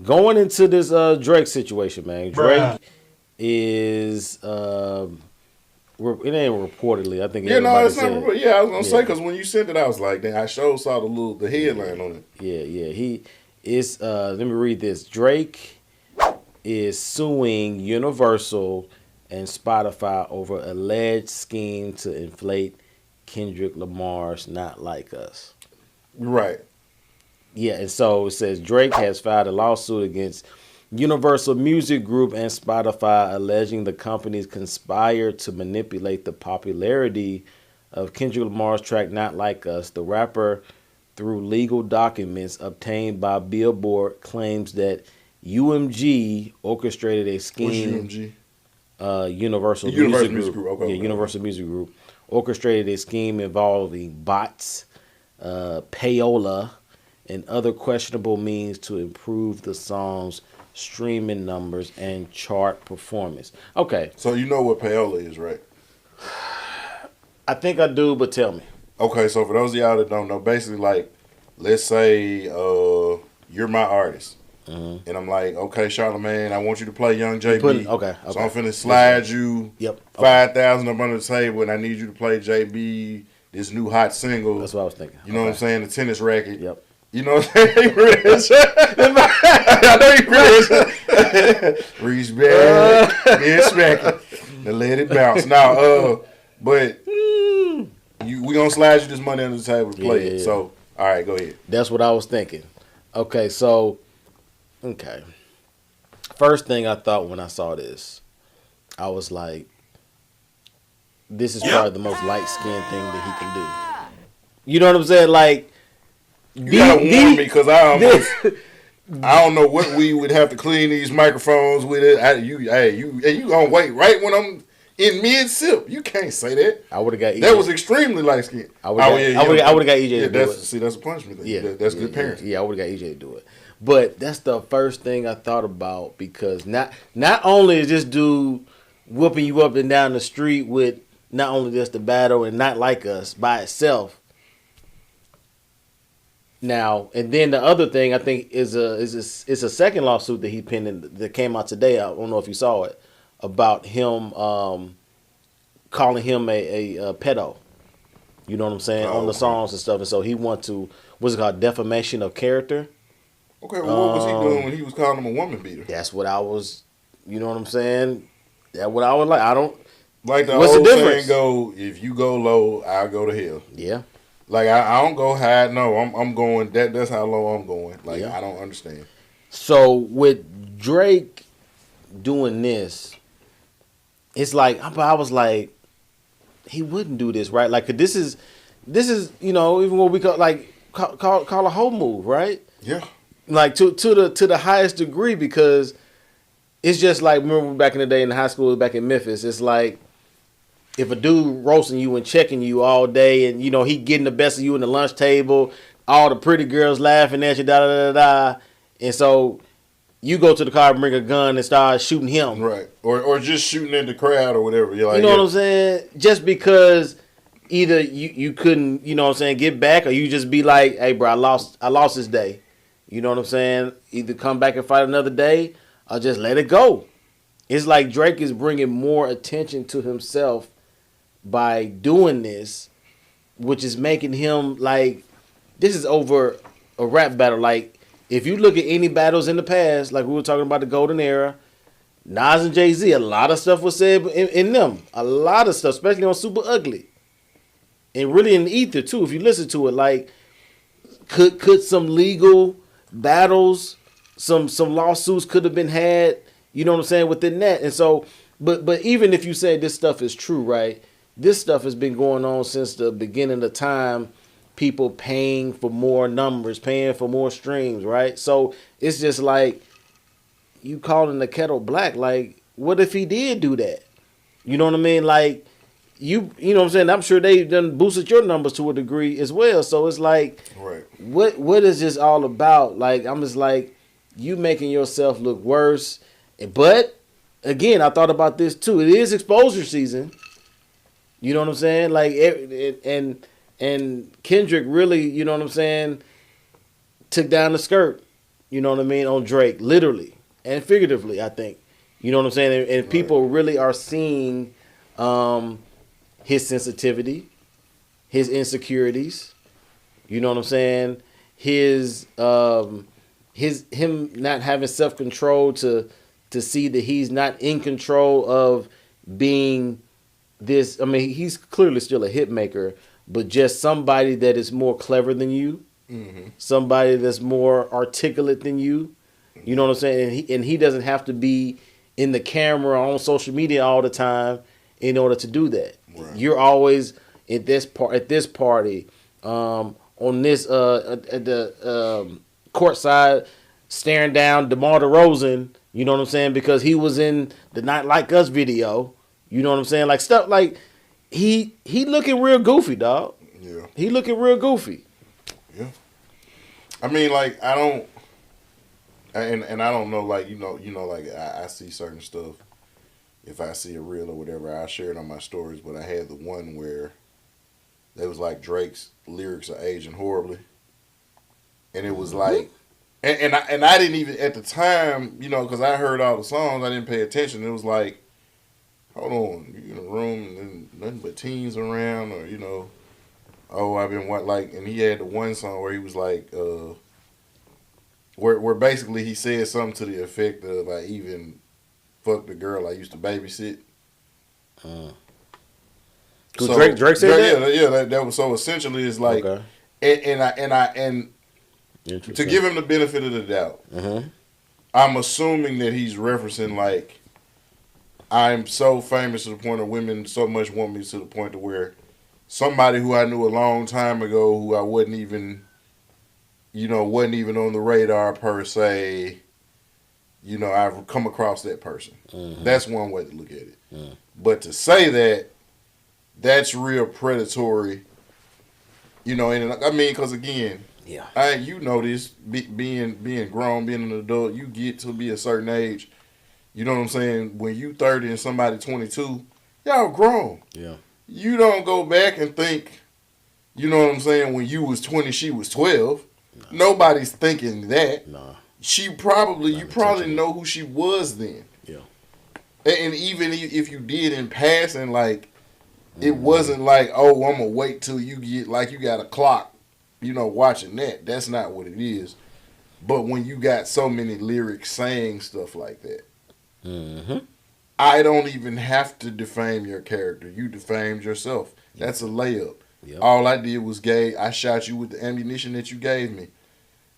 Going into this Drake situation, man. Bruh. Drake is it ain't reportedly. I think Yeah, no, everybody it's not. said. Yeah, I was gonna say Yeah, because when you sent it, I was like, I sure saw the headline on it. yeah. He is. Let me read this. Drake is suing Universal and Spotify over alleged scheme to inflate Kendrick Lamar's "Not Like Us." Right. Yeah, and so it says Drake has filed a lawsuit against Universal Music Group and Spotify, alleging the companies conspired to manipulate the popularity of Kendrick Lamar's track "Not Like Us." The rapper, through legal documents obtained by Billboard, claims that UMG orchestrated a What's scheme. UMG? Universal Universal Music Music Group. Group. Okay, Yeah, okay, Universal Music Group orchestrated a scheme involving bots, payola, and other questionable means to improve the song's streaming numbers and chart performance. Okay, So you know what payola is, right? I think I do, but tell me. Okay, so for those of y'all that don't know, basically like, let's say you're my artist. Mm-hmm. And I'm like, okay, Charlamagne, I want you to play Young JB. Okay. So I'm finna slide you Yep. Okay. 5,000 up under the table, and I need you to play JB, this new hot single. That's what I was thinking. You know what I'm saying? The tennis racket. Yep. You know what I'm saying? I know you Chris. Reach back, get smack it, and let it bounce. Now, but we gonna slide you this money under the table to play it. Yeah. So, all right, go ahead. That's what I was thinking. Okay, so, first thing I thought when I saw this, I was like, this is probably the most light-skinned thing that he can do. You know what I'm saying? Like, You gotta warn me because I don't know what we would have to clean these microphones with it. You gonna wait right when I'm in mid sip? You can't say that. I would have got EJ. That was extremely light skinned. I would have got EJ to do it. See, that's a punishment thing. Yeah, That's good parenting. Yeah, I would have got EJ to do it. But that's the first thing I thought about because not only is this dude whooping you up and down the street with not only just the battle and Not Like Us by itself. Now, and then the other thing I think is a second lawsuit that he penned that came out today. I don't know if you saw it about him calling him a pedo. You know what I'm saying on the songs and stuff. And so he want to what's it called defamation of character. Okay, well, what was he doing when he was calling him a woman beater? That's what I was. You know what I'm saying? That's what I was like. I don't. Like the What's old the difference? saying go, if you go low, I'll go to hell. Yeah. Like I don't go high. No, I'm going. That's how low I'm going. Like Yeah. I don't understand. So with Drake doing this, it's like I was like, he wouldn't do this, right? Like this is even what we call a whole move, right? Yeah. Like to the highest degree because it's just like remember back in the day in high school back in Memphis, it's like if a dude roasting you and checking you all day and he getting the best of you in the lunch table, all the pretty girls laughing at you, da da da da, and so you go to the car and bring a gun and start shooting him, Right. Or just shooting at the crowd or whatever. You're like, you know what I'm saying? Just because either you couldn't, get back or you just be like, hey bro, I lost this day. You know what I'm saying? Either come back and fight another day or just let it go. It's like Drake is bringing more attention to himself by doing this, which is making him like, this is over a rap battle. Like, if you look at any battles in the past, like we were talking about the Golden Era, Nas and Jay-Z, a lot of stuff was said in them. A lot of stuff, especially on Super Ugly. And really in Ether, too, if you listen to it. Like, could some legal battles, some lawsuits could have been had, you know what I'm saying, within that. And so, but even if you say this stuff is true, right, this stuff has been going on since the beginning of time, people paying for more numbers, paying for more streams, right? So it's just like, you calling the kettle black, like, what if he did do that? You know what I mean? Like, you know what I'm saying? I'm sure they done boosted your numbers to a degree as well. So it's like, right. What is this all about? Like, I'm just like, you making yourself look worse. But again, I thought about this too. It is exposure season. You know what I'm saying? Like, and Kendrick really, you know what I'm saying, took down the skirt. You know what I mean? On Drake, literally and figuratively, I think. You know what I'm saying? And people really are seeing his sensitivity, his insecurities. You know what I'm saying? Him not having self control to see that he's not in control of being this. I mean, he's clearly still a hit maker, but just somebody that is more clever than you, somebody that's more articulate than you. You know what I'm saying? And he doesn't have to be in the camera on social media all the time in order to do that. Right. You're always at this party, on this at the courtside, staring down DeMar DeRozan. You know what I'm saying? Because he was in the Not Like Us video. You know what I'm saying? Like stuff like he looking real goofy, dog. Yeah, he looking real goofy. Yeah, I mean, like I don't. And I don't know, like, like I see certain stuff. If I see a reel or whatever, I share it on my stories. But I had the one where it was like Drake's lyrics are aging horribly, and it was like, and I didn't even at the time, because I heard all the songs, I didn't pay attention. It was like, hold on, you in a room and nothing but teens around, or oh, I've been and he had the one song where he was like, Where basically he said something to the effect of, I even fucked the girl I used to babysit. So, Drake said that? Yeah, that was so essentially it's like, okay. and to give him the benefit of the doubt, I'm assuming that he's referencing like, I'm so famous to the point of women so much want me to the point to where somebody who I knew a long time ago who I wasn't even on the radar per se, I've come across that person. That's one way to look at it. But to say that, that's real predatory, and I mean, because again, this, being grown, being an adult, you get to be a certain age, you know what I'm saying? When you 30 and somebody 22, y'all grown. Yeah. You don't go back and think, you know what I'm saying, when you was 20, she was 12. Nobody's thinking that. Nah. You probably know who she was then. Yeah. And even if you did in passing, like, it wasn't like, oh, I'm going to wait till you get, like, you got a clock, watching that. That's not what it is. But when you got so many lyrics saying stuff like that, I don't even have to defame your character. You defamed yourself. That's a layup. Yep. All I did was I shot you with the ammunition that you gave me.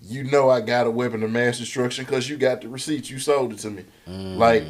I got a weapon of mass destruction because you got the receipt. You sold it to me. Like,